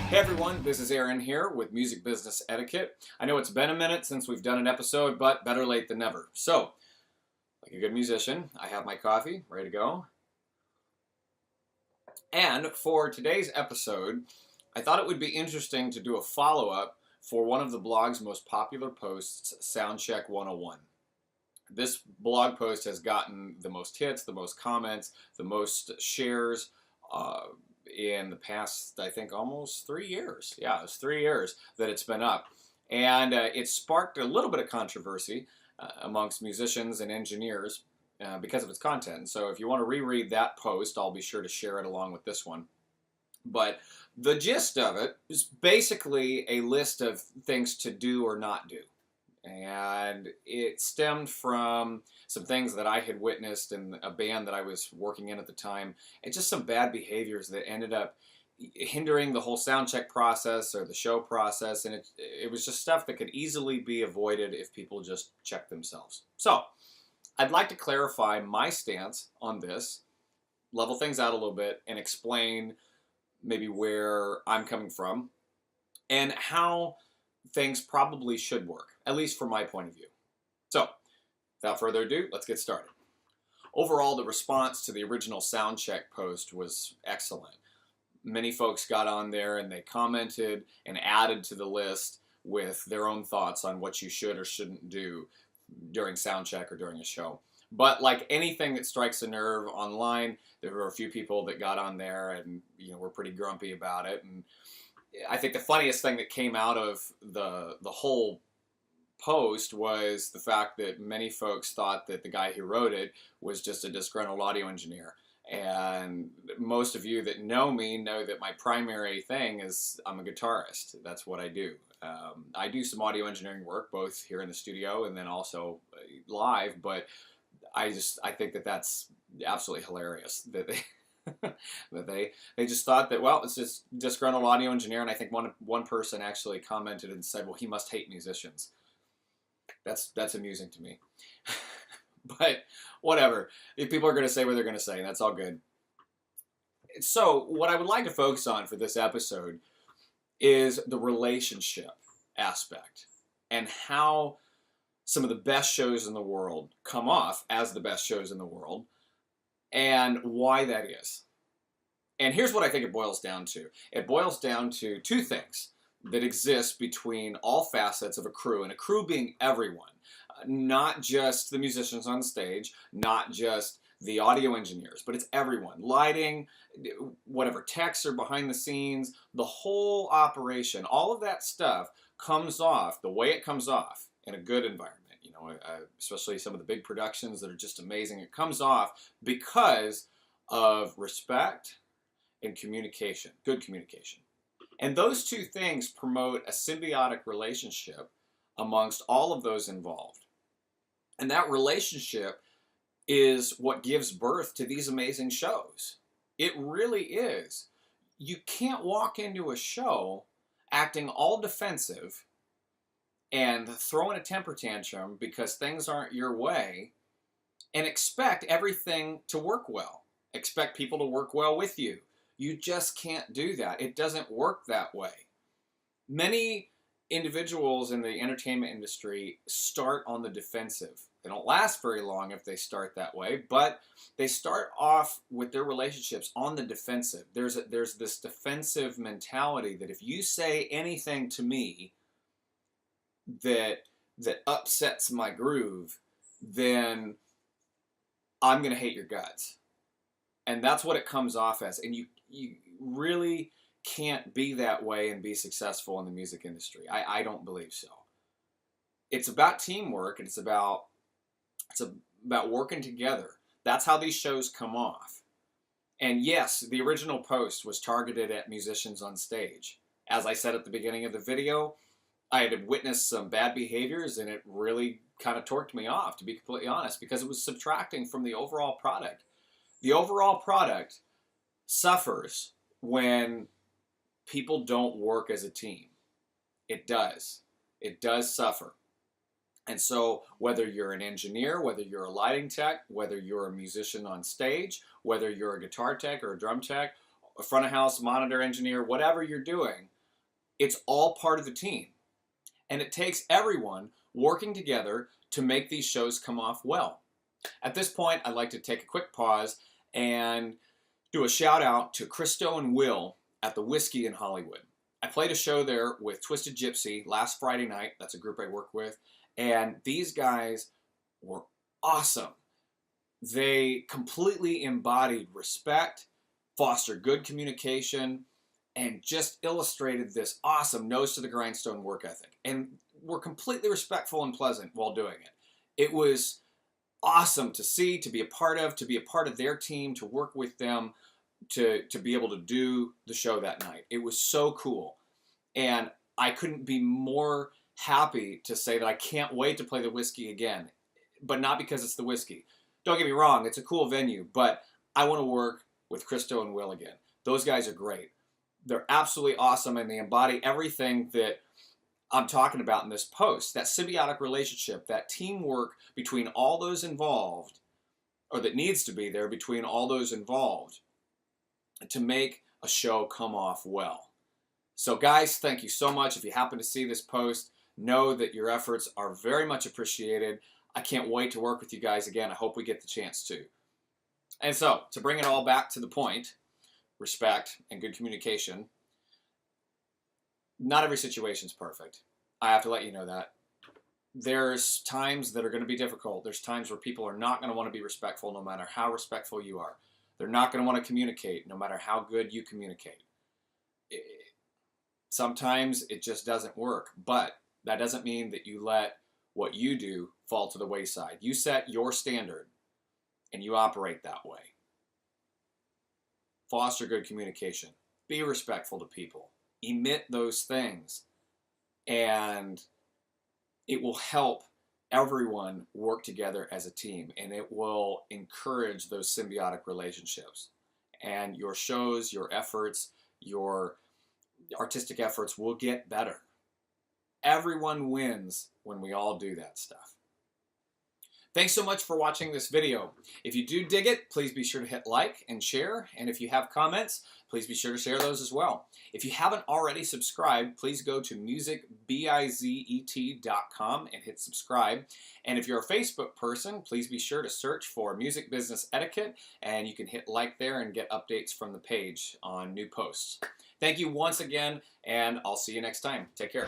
Hey everyone, this is Aaron here with Music Business Etiquette. I know it's been a minute since we've done an episode, but better late than never. So, like a good musician, I have my coffee ready to go. And for today's episode, I thought it would be interesting to do a follow-up for one of the blog's most popular posts, Soundcheck 101. This blog post has gotten the most hits, the most comments, the most shares, in the past, I think, almost 3 years. Yeah, it's 3 years that it's been up. And it sparked a little bit of controversy amongst musicians and engineers because of its content. So if you want to reread that post, I'll be sure to share it along with this one. But the gist of it is basically a list of things to do or not do. And it stemmed from some things that I had witnessed in a band that I was working in at the time, and just some bad behaviors that ended up hindering the whole sound check process or the show process, and it was just stuff that could easily be avoided if people just checked themselves. So, I'd like to clarify my stance on this, level things out a little bit, and explain maybe where I'm coming from, and how things probably should work, at least from my point of view. So, without further ado, let's get started. Overall, the response to the original Soundcheck post was excellent. Many folks got on there and they commented and added to the list with their own thoughts on what you should or shouldn't do during Soundcheck or during a show. But like anything that strikes a nerve online, there were a few people that got on there and were pretty grumpy about it. And I think the funniest thing that came out of the whole post was the fact that many folks thought that the guy who wrote it was just a disgruntled audio engineer. And most of you that know me know that my primary thing is I'm a guitarist. That's what I do. I do some audio engineering work, both here in the studio and then also live, but I think that that's absolutely hilarious that they that they just thought that, well, it's just disgruntled audio engineer. And I think one person actually commented and said, well, he must hate musicians. That's amusing to me. But whatever, if people are going to say what they're going to say, and that's all good. So what I would like to focus on for this episode is the relationship aspect and how some of the best shows in the world come off as the best shows in the world, and why that is. And here's what I think it boils down to. It boils down to two things that exist between all facets of a crew, and a crew being everyone, not just the musicians on stage, not just the audio engineers, but it's everyone. Lighting, whatever, techs are behind the scenes, the whole operation, all of that stuff comes off the way it comes off in a good environment. Especially some of the big productions that are just amazing. It comes off because of respect and communication, good communication. And those two things promote a symbiotic relationship amongst all of those involved. And that relationship is what gives birth to these amazing shows. It really is. You can't walk into a show acting all defensive and throwing a temper tantrum because things aren't your way and expect everything to work well. Expect people to work well with you. You just can't do that. It doesn't work that way. Many individuals in the entertainment industry start on the defensive. They don't last very long if they start that way, but they start off with their relationships on the defensive. There's this defensive mentality that if you say anything to me that upsets my groove, then I'm going to hate your guts. And that's what it comes off as. And you really can't be that way and be successful in the music industry. I don't believe so. It's about teamwork, and it's about working together. That's how these shows come off. And yes, the original post was targeted at musicians on stage. As I said at the beginning of the video, I had witnessed some bad behaviors, and it really kind of torqued me off, to be completely honest, because it was subtracting from the overall product. The overall product suffers when people don't work as a team. It does. It does suffer. And so whether you're an engineer, whether you're a lighting tech, whether you're a musician on stage, whether you're a guitar tech or a drum tech, a front of house monitor engineer, whatever you're doing, It's all part of the team. And it takes everyone working together to make these shows come off well. At this point, I'd like to take a quick pause and do a shout out to Christo and Will at the Whiskey in Hollywood. I played a show there with Twisted Gypsy last Friday night. That's a group I work with. And these guys were awesome. They completely embodied respect, fostered good communication, and just illustrated this awesome nose to the grindstone work ethic. And were completely respectful and pleasant while doing it. It was awesome to see, to be a part of their team, to work with them, to be able to do the show that night. It was so cool. And I couldn't be more happy to say that I can't wait to play the Whiskey again. But not because it's the Whiskey. Don't get me wrong, it's a cool venue, but I want to work with Christo and Will again. Those guys are great. They're absolutely awesome, and they embody everything that I'm talking about in this post. That symbiotic relationship, that teamwork between all those involved, or that needs to be there between all those involved to make a show come off well. So guys, thank you so much. If you happen to see this post, know that your efforts are very much appreciated. I can't wait to work with you guys again. I hope we get the chance to. And so, to bring it all back to the point, respect and good communication, not every situation is perfect. I have to let you know that. There's times that are going to be difficult. There's times where people are not going to want to be respectful no matter how respectful you are. They're not going to want to communicate no matter how good you communicate. Sometimes it just doesn't work, but that doesn't mean that you let what you do fall to the wayside. You set your standard and you operate that way. Foster good communication. Be respectful to people. Emit those things. And it will help everyone work together as a team. And it will encourage those symbiotic relationships. And your shows, your efforts, your artistic efforts will get better. Everyone wins when we all do that stuff. Thanks so much for watching this video. If you do dig it, please be sure to hit like and share. And if you have comments, please be sure to share those as well. If you haven't already subscribed, please go to musicbizet.com and hit subscribe. And if you're a Facebook person, please be sure to search for Music Business Etiquette, and you can hit like there and get updates from the page on new posts. Thank you once again, and I'll see you next time. Take care.